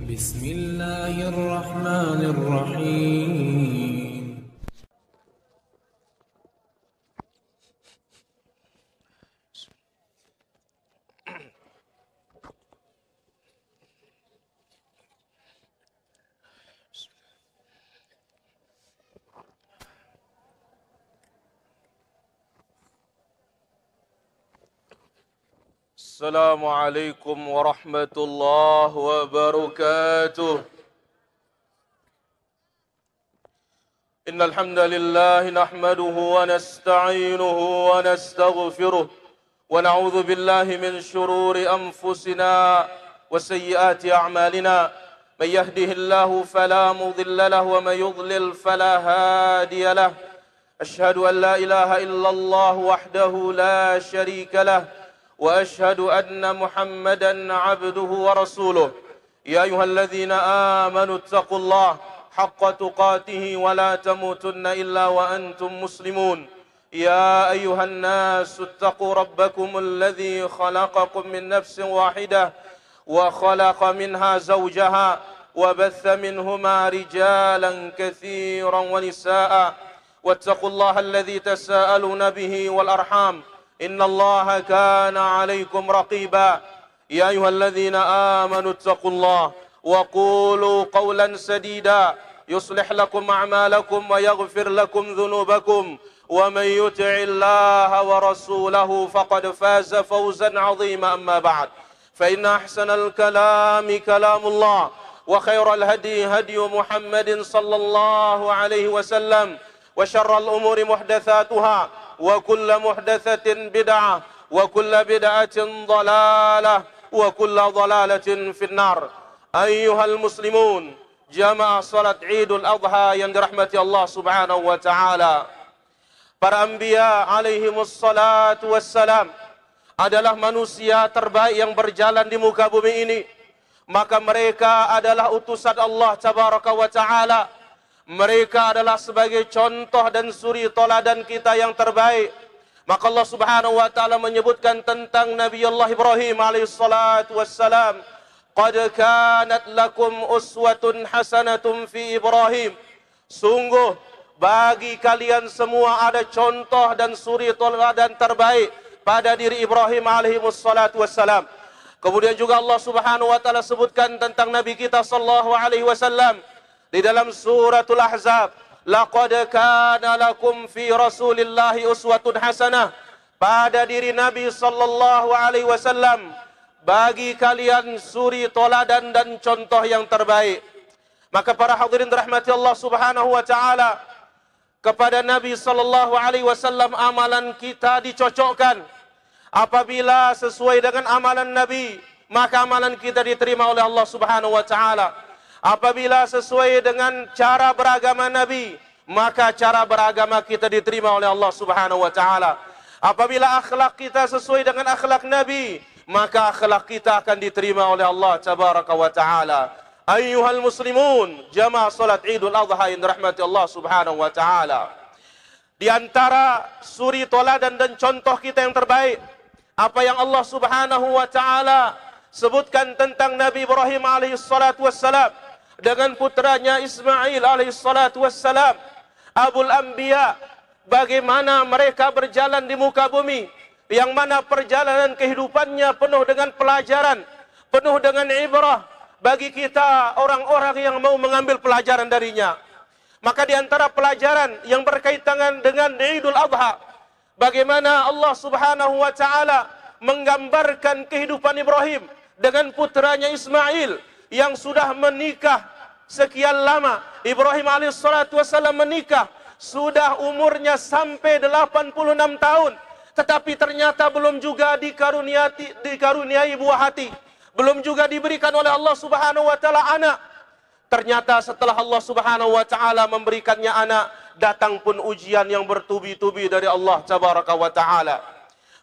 بسم الله الرحمن الرحيم. السلام عليكم ورحمة الله وبركاته. إن الحمد لله نحمده ونستعينه ونستغفره ونعوذ بالله من شرور أنفسنا وسيئات أعمالنا. من يهده الله فلا مضل له ومن يضلل فلا هادي له. أشهد أن لا إله إلا الله وحده لا شريك له وأشهد أن محمدا عبده ورسوله. يا أيها الذين آمنوا اتقوا الله حق تقاته ولا تموتن إلا وأنتم مسلمون. يا أيها الناس اتقوا ربكم الذي خلقكم من نفس واحدة وخلق منها زوجها وبث منهما رجالا كثيرا ونساء واتقوا الله الذي تساءلون به والأرحام إن الله كان عليكم رقيبا. يا أيها الذين آمنوا اتقوا الله وقولوا قولا سديدا يصلح لكم أعمالكم ويغفر لكم ذنوبكم ومن يطع الله ورسوله فقد فاز فوزا عظيما. أما بعد فإن أحسن الكلام كلام الله وخير الهدي هدي محمد صلى الله عليه وسلم وشر الأمور محدثاتها وكل محدثة بدعة وكل بدعة ضلالة وكل ضلالة في النار. أيها المسلمون jamaah salat Idul Adha yang dirahmati Allah Subhanahu wa taala. Para anbiya alaihimus salatu wassalam adalah manusia terbaik yang berjalan di muka bumi ini. Maka mereka adalah utusan Allah tabaraka wa taala. Mereka adalah sebagai contoh dan suri toladan kita yang terbaik. Maka Allah Subhanahu wa taala menyebutkan tentang Nabi Allah Ibrahim alaihi salatu wassalam, "Qad kanat lakum uswatun hasanatun fi Ibrahim." Sungguh bagi kalian semua ada contoh dan suri toladan terbaik pada diri Ibrahim alaihi salatu wassalam. Kemudian juga Allah Subhanahu wa taala sebutkan tentang Nabi kita sallallahu alaihi wasallam di dalam suratul Ahzab, laqad kana lakum fi Rasulillahi uswatun hasanah. Pada diri Nabi sallallahu alaihi wasallam bagi kalian suri toladan dan contoh yang terbaik. Maka para hadirin rahmati Allah Subhanahu wa taala, kepada Nabi sallallahu alaihi wasallam amalan kita dicocokkan. Apabila sesuai dengan amalan Nabi, maka amalan kita diterima oleh Allah Subhanahu wa taala. Apabila sesuai dengan cara beragama Nabi, maka cara beragama kita diterima oleh Allah Subhanahu wa taala. Apabila akhlak kita sesuai dengan akhlak Nabi, maka akhlak kita akan diterima oleh Allah tabaraka wa taala. Ayyuhal muslimun, jamaah salat Idul Adha yang dirahmati Allah Subhanahu wa taala. Di antara suri toladan dan contoh kita yang terbaik, apa yang Allah Subhanahu wa taala sebutkan tentang Nabi Ibrahim alaihi salatu wassalam dengan putranya Ismail alaihi salatu wassalam, Abul Anbiya, bagaimana mereka berjalan di muka bumi, yang mana perjalanan kehidupannya penuh dengan pelajaran, penuh dengan ibrah bagi kita orang-orang yang mau mengambil pelajaran darinya. Maka di antara pelajaran yang berkaitan dengan Idul Adha, bagaimana Allah Subhanahu wa taala menggambarkan kehidupan Ibrahim dengan putranya Ismail yang sudah menikah sekian lama. Ibrahim alaihissalatu wassalam menikah sudah umurnya sampai 86 tahun, tetapi ternyata belum juga dikaruniai buah hati, belum juga diberikan oleh Allah Subhanahu wa taala anak. Ternyata setelah Allah Subhanahu wa taala memberikannya anak, datang pun ujian yang bertubi-tubi dari Allah tabaraka wa taala.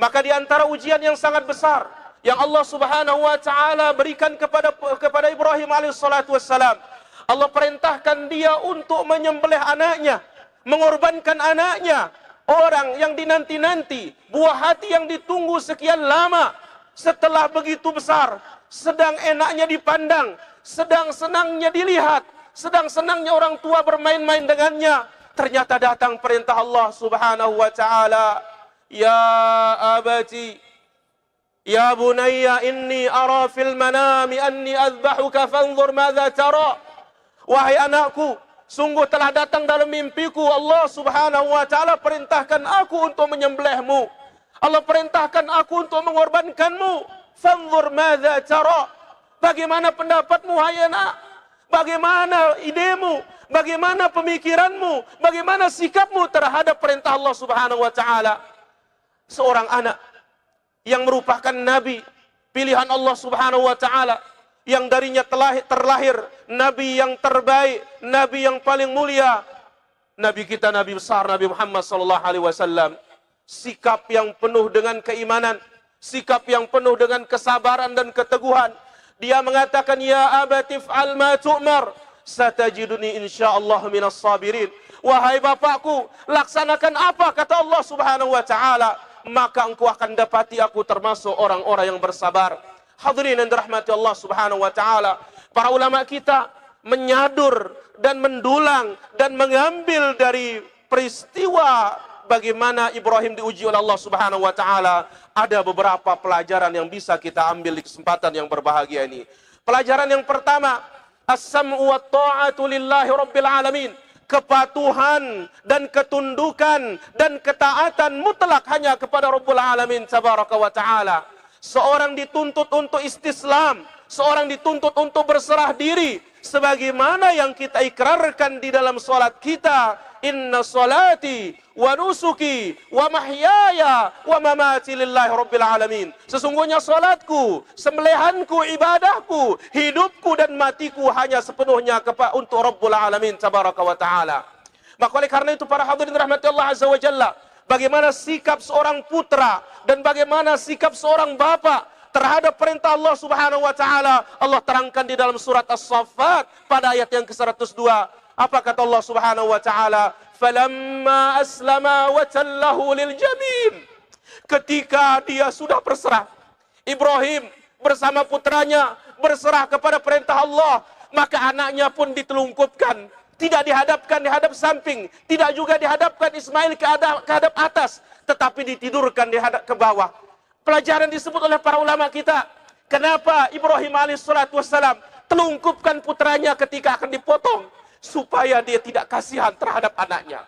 Maka di antara ujian yang sangat besar yang Allah Subhanahu wa taala berikan kepada Ibrahim alaihissalatu wassalam, Allah perintahkan dia untuk menyembelih anaknya, mengorbankan anaknya, orang yang dinanti-nanti, buah hati yang ditunggu sekian lama. Setelah begitu besar, sedang enaknya dipandang, sedang senangnya dilihat, sedang senangnya orang tua bermain-main dengannya. Ternyata datang perintah Allah Subhanahu wa taala, "Ya abati, ya bunayya inni ara fil manami anni azbahuka fanzur madza tara." Wahai anakku, sungguh telah datang dalam mimpiku Allah Subhanahu wa taala perintahkan aku untuk menyembelihmu. Allah perintahkan aku untuk mengorbankanmu. Fanzur madza tara. Bagaimana pendapatmu hai anak? Bagaimana idemu? Bagaimana pemikiranmu? Bagaimana sikapmu terhadap perintah Allah Subhanahu wa taala? Seorang anak yang merupakan nabi pilihan Allah Subhanahu wa taala, yang darinya terlahir nabi yang terbaik, nabi yang paling mulia, nabi kita, nabi besar Nabi Muhammad sallallahu alaihi wasallam. Sikap yang penuh dengan keimanan, sikap yang penuh dengan kesabaran dan keteguhan. Dia mengatakan, "Ya abati fa'al ma tu'mar, satajiduni insyaallah minas sabirin." Wahai bapakku, laksanakan apa kata Allah Subhanahu wa taala, maka engkau akan dapati aku termasuk orang-orang yang bersabar. Hadirin yang dirahmati Allah Subhanahu wa taala, para ulama kita menyadur dan mendulang dan mengambil dari peristiwa bagaimana Ibrahim diuji oleh Allah Subhanahu wa taala, ada beberapa pelajaran yang bisa kita ambil di kesempatan yang berbahagia ini. Pelajaran yang pertama, as-sam'u wa ta'atu lillahi rabbil alamin. Kepatuhan dan ketundukan dan ketaatan mutlak hanya kepada Rabbul Alamin tabaraka wa taala. Seorang dituntut untuk istislam, seorang dituntut untuk berserah diri, sebagaimana yang kita ikrarkan di dalam salat kita, inna salati wa nusuki wa mahyaya wa mamati lillahi rabbil alamin. Sesungguhnya salatku, sembelihanku, ibadahku, hidupku dan matiku hanya sepenuhnya untuk Rabbul Alamin tabaraka wa taala. Maka oleh karena itu para hadirin rahmati Allah azza wa jalla, bagaimana sikap seorang putra dan bagaimana sikap seorang bapa terhadap perintah Allah Subhanahu wa taala, Allah terangkan di dalam surat As-Saffat pada ayat yang ke-102. Apa kata Allah Subhanahu wa taala? "Falamma aslama wa tallahu lil jabin." Ketika dia sudah berserah, Ibrahim bersama putranya berserah kepada perintah Allah, maka anaknya pun ditelungkupkan, tidak dihadapkan di hadap samping, tidak juga dihadapkan Ismail ke hadap atas, tetapi ditidurkan di hadap ke bawah. Pelajaran disebut oleh para ulama kita, kenapa Ibrahim alaihissalatu wassalam telungkupkan putranya ketika akan dipotong, supaya dia tidak kasihan terhadap anaknya.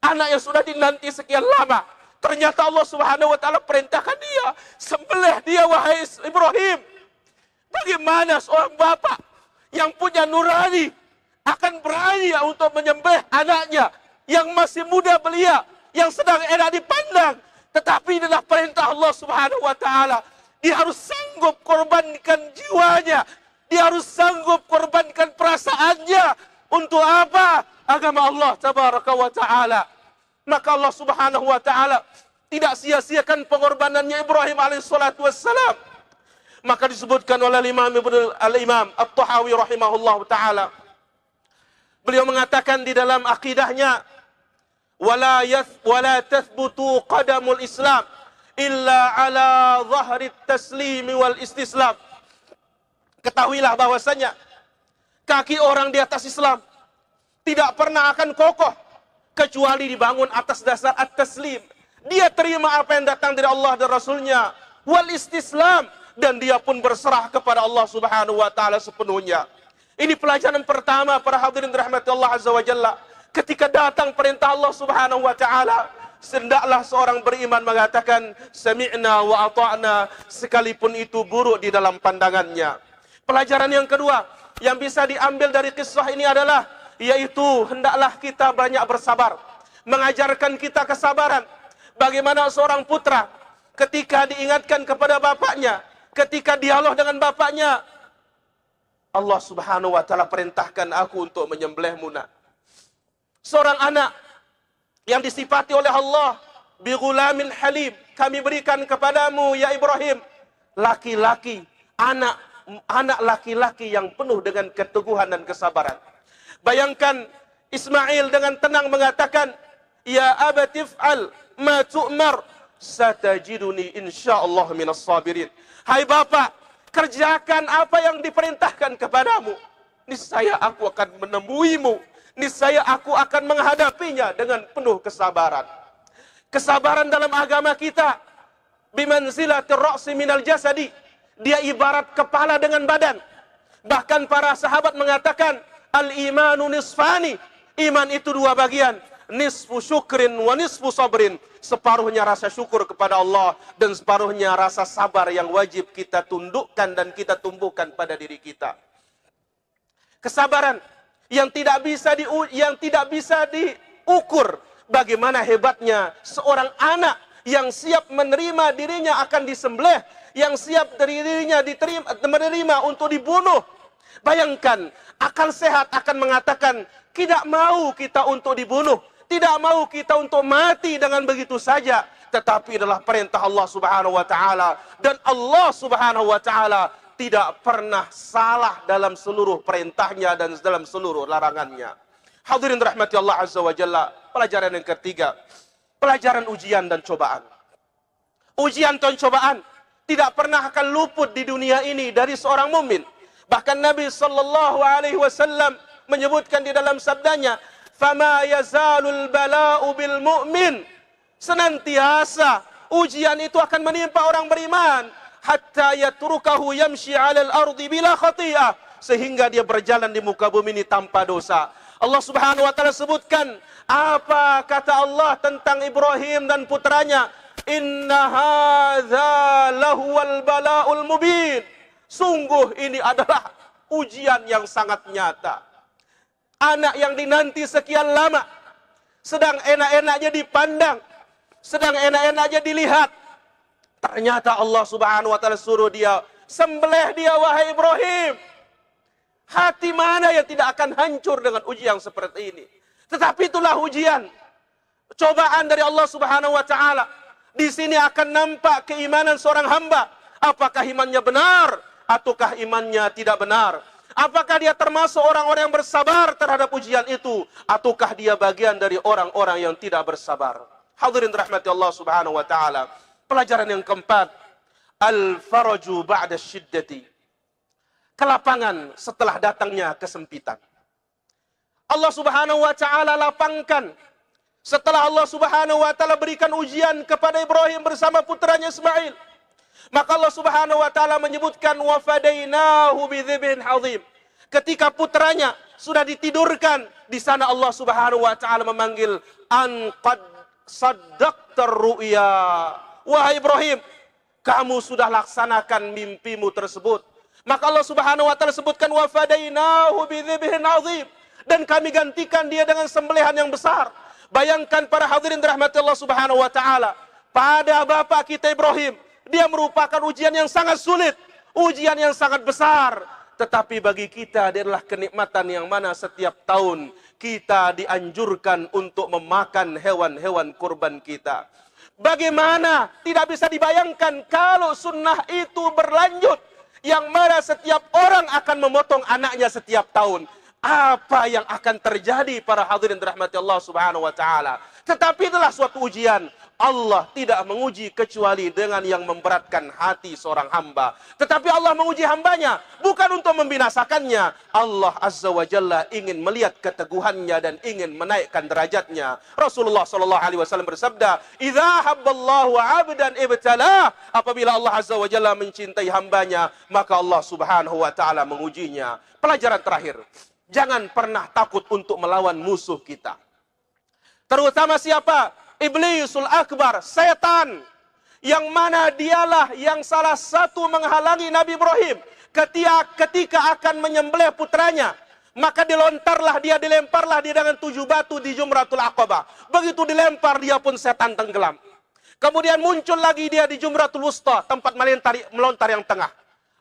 Anak yang sudah dinanti sekian lama, ternyata Allah Subhanahu wa taala perintahkan dia, sembelih dia wahai Ibrahim. Bagaimana seorang bapak yang punya nurani akan berani untuk menyembelih anaknya yang masih muda belia, yang sedang enak dipandang, tetapi adalah perintah Allah Subhanahu wa taala. Dia harus sanggup korbankan jiwanya, dia harus sanggup korbankan perasaannya. Untuk apa? Agama Allah tabaraka wa taala. Maka Allah Subhanahu wa taala tidak sia-siakan pengorbanannya Ibrahim alaihissalatu wassalam. Maka disebutkan oleh Al-Imam At-Tahawi rahimahullah taala, beliau mengatakan di dalam akidahnya, wala tathbutu qadamul Islam illa ala dhahri taslim wal istislam. Ketahuilah bahwasanya kaki orang di atas Islam tidak pernah akan kokoh kecuali dibangun atas dasar at-taslim. Dia terima apa yang datang dari Allah dan Rasulnya, wal istislam, dan dia pun berserah kepada Allah Subhanahu wa taala sepenuhnya. Ini pelajaran pertama para hadirin rahmati Allah azza wa jalla. Ketika datang perintah Allah Subhanahu wa taala, hendaklah seorang beriman mengatakan sami'na wa ata'na, sekalipun itu buruk di dalam pandangannya. Pelajaran yang kedua yang bisa diambil dari kisah ini adalah, yaitu hendaklah kita banyak bersabar. Mengajarkan kita kesabaran. Bagaimana seorang putra ketika diingatkan kepada bapaknya, ketika dialog dengan bapaknya, Allah Subhanahu wa taala perintahkan aku untuk menyembelihmu nak. Seorang anak yang disifati oleh Allah bi ghulamin halim, kami berikan kepadamu ya Ibrahim laki-laki, anak laki-laki yang penuh dengan keteguhan dan kesabaran. Bayangkan Ismail dengan tenang mengatakan, ya abati fa'al ma tu'mar, satajiduni insyaallah minas sabirin. Hai bapak, kerjakan apa yang diperintahkan kepadamu. Niscaya aku akan menemuimu. Niscaya aku akan menghadapinya dengan penuh kesabaran. Kesabaran dalam agama kita bimanzilatir ra'si minal jasadi. Dia ibarat kepala dengan badan. Bahkan para sahabat mengatakan al-imanu nisfani. Iman itu dua bagian. Nisfu syukrin wa nisfu sabrin. Separuhnya rasa syukur kepada Allah dan separuhnya rasa sabar yang wajib kita tundukkan dan kita tumbuhkan pada diri kita. Kesabaran yang tidak bisa diukur. Bagaimana hebatnya seorang anak yang siap menerima dirinya akan disembelih, yang siap dirinya menerima untuk dibunuh. Bayangkan, akal sehat akan mengatakan tidak mau kita untuk dibunuh, tidak mau kita untuk mati dengan begitu saja. Tetapi adalah perintah Allah Subhanahu wa taala, dan Allah Subhanahu wa taala tidak pernah salah dalam seluruh perintahnya dan dalam seluruh larangannya. Hadirin rahmati Allah Azza wa Jalla, pelajaran yang ketiga, pelajaran ujian dan cobaan. Ujian dan cobaan tidak pernah akan luput di dunia ini dari seorang mukmin. Bahkan Nabi sallallahu alaihi wasallam menyebutkan di dalam sabdanya, "Fama yazalul bala'u bil mu'min." Senantiasa ujian itu akan menimpa orang beriman hatta yatrukahu yamshi 'alal ardi bila khati'ah, sehingga dia berjalan di muka bumi ini tanpa dosa. Allah Subhanahu wa taala sebutkan apa kata Allah tentang Ibrahim dan putranya, "Inna hadza lahuwal bala'ul mubin." Sungguh ini adalah ujian yang sangat nyata. Anak yang dinanti sekian lama, sedang enak-enaknya dipandang, sedang enak-enaknya dilihat. Ternyata Allah Subhanahu wa taala suruh dia, sembelih dia wahai Ibrahim. Hati mana yang tidak akan hancur dengan ujian seperti ini? Tetapi itulah ujian, cobaan dari Allah Subhanahu wa taala. Di sini akan nampak keimanan seorang hamba. Apakah imannya benar ataukah imannya tidak benar? Apakah dia termasuk orang-orang yang bersabar terhadap ujian itu, ataukah dia bagian dari orang-orang yang tidak bersabar? Hadirin rahmati Allah Subhanahu wa taala. Pelajaran yang keempat, al-faraju ba'da syiddati. Kelapangan setelah datangnya kesempitan. Allah Subhanahu wa taala lapangkan setelah Allah Subhanahu wa taala berikan ujian kepada Ibrahim bersama putranya Ismail. Maka Allah Subhanahu wa taala menyebutkan wa fadainahu bidzibhin azim. Ketika putranya sudah ditidurkan, di sana Allah Subhanahu wa taala memanggil an qad saddaqtar ru'ya. Wahai Ibrahim, kamu sudah laksanakan mimpimu tersebut. Maka Allah Subhanahu wa taala sebutkan wa fadainahu bidzibhin azim, dan kami gantikan dia dengan sembelihan yang besar. Bayangkan para hadirin dirahmati Allah Subhanahu wa taala, pada bapak kita Ibrahim, dia merupakan ujian yang sangat sulit, ujian yang sangat besar. Tetapi bagi kita dia adalah kenikmatan yang mana setiap tahun kita dianjurkan untuk memakan hewan-hewan kurban kita. Bagaimana tidak bisa dibayangkan kalau sunnah itu berlanjut, yang mana setiap orang akan memotong anaknya setiap tahun. Apa yang akan terjadi para hadirin dirahmati Allah Subhanahu wa taala? Tetapi itulah suatu ujian. Allah tidak menguji kecuali dengan yang memberatkan hati seorang hamba. Tetapi Allah menguji hambanya bukan untuk membinasakannya. Allah Azza wa Jalla ingin melihat keteguhannya dan ingin menaikkan derajatnya. Rasulullah sallallahu alaihi wasallam bersabda, "Idza habballahu 'abdan ibtalah." Apabila Allah Azza wa Jalla mencintai hambanya, maka Allah Subhanahu wa taala mengujinya. Pelajaran terakhir, jangan pernah takut untuk melawan musuh kita. Terutama siapa? Iblisul Akbar, setan. Yang mana dialah yang salah satu menghalangi Nabi Ibrahim ketika akan menyembelih putranya. Maka dilemparlah dia dengan 7 batu di Jumratul Aqabah. Begitu dilempar, dia pun setan tenggelam. Kemudian muncul lagi dia di Jumratul Wusta, tempat melontar yang tengah.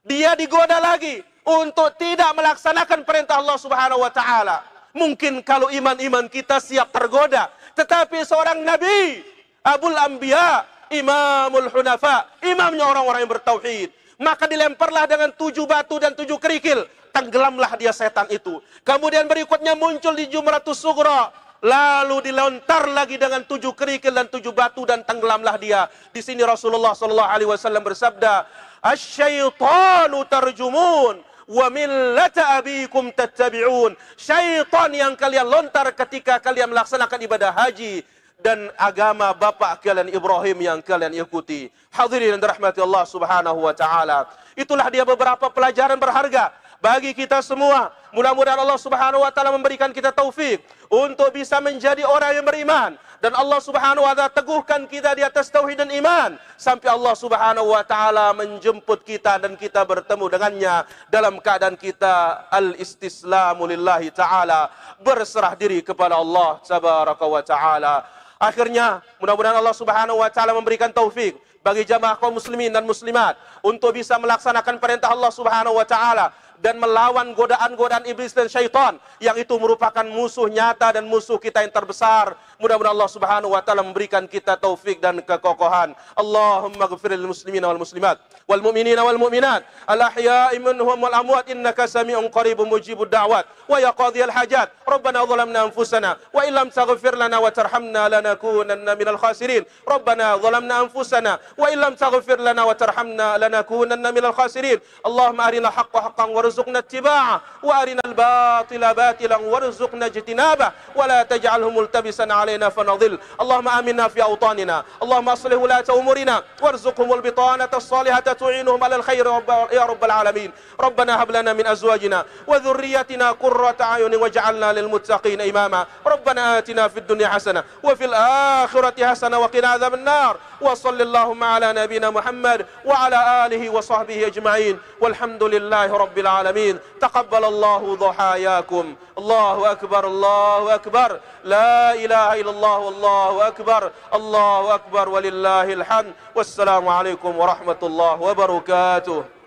Dia digoda lagi untuk tidak melaksanakan perintah Allah Subhanahu wa taala. Mungkin kalau iman-iman kita siap tergoda, tetapi seorang nabi, Abul Anbiya, Imamul Hunafa, imamnya orang-orang yang bertauhid, maka dilemparlah dengan 7 batu dan 7 kerikil, tenggelamlah dia setan itu. Kemudian berikutnya muncul di Jumratus Sughra, lalu dilontar lagi dengan 7 kerikil dan 7 batu dan tenggelamlah dia. Di sini Rasulullah sallallahu alaihi wasallam bersabda, asyaitanu tarjumun wa millata abikum tattabi'un. Syaitan yang kalian lontar ketika kalian melaksanakan ibadah haji dan agama bapak kalian Ibrahim yang kalian ikuti. Hadirin yang dirahmati Allah Subhanahu wa taala. Itulah dia beberapa pelajaran berharga bagi kita semua. Mudah-mudahan Allah Subhanahu wa taala memberikan kita taufik untuk bisa menjadi orang yang beriman, dan Allah Subhanahu wa taala teguhkan kita di atas tauhid dan iman sampai Allah Subhanahu wa taala menjemput kita dan kita bertemu dengannya dalam keadaan kita al-istislamu lillahi taala, berserah diri kepada Allah tabaraka wa taala. Akhirnya mudah-mudahan Allah Subhanahu wa taala memberikan taufik bagi jamaah kaum muslimin dan muslimat untuk bisa melaksanakan perintah Allah Subhanahu wa taala dan melawan godaan-godaan iblis dan syaitan yang itu merupakan musuh nyata dan musuh kita yang terbesar. Mudah-mudahan Allah Subhanahu wa taala memberikan kita taufik dan kekokohan. Allahumma ighfir lil muslimina wal muslimat wal mu'minina wal mu'minat al ahya'i minhum wal amwat innaka sami'un qaribun mujibud da'wat wa ya qadhiyal hajat. Rabbana zalamna anfusana wa illam taghfir lana wa tarhamna lanakunanna minal khasirin. Rabbana zalamna anfusana wa illam taghfir lana wa tarhamna lanakunanna minal khasirin. Allahumma arina haqqa haqqan warzuqna ittiba'ah wa arina al-batila batilan warzuqna ijtinabah wa la taj'alhu multabisan علينا فنضل. اللهم آمنا في أوطاننا، اللهم أصلح ولاة أمورنا وارزقهم البطانة الصالحة تعينهم على الخير يا رب العالمين. ربنا هب لنا من أزواجنا وذرياتنا قرة أعين واجعلنا للمتقين إماما. ربنا آتنا في الدنيا حسنة وفي الآخرة حسنة وقنا عذاب النار. وصل اللهم على نبينا محمد وعلى آله وصحبه أجمعين والحمد لله رب العالمين. تقبل الله ضحاياكم. الله أكبر الله أكبر لا إله إلا الله والله أكبر الله أكبر ولله الحمد والسلام عليكم ورحمة الله وبركاته.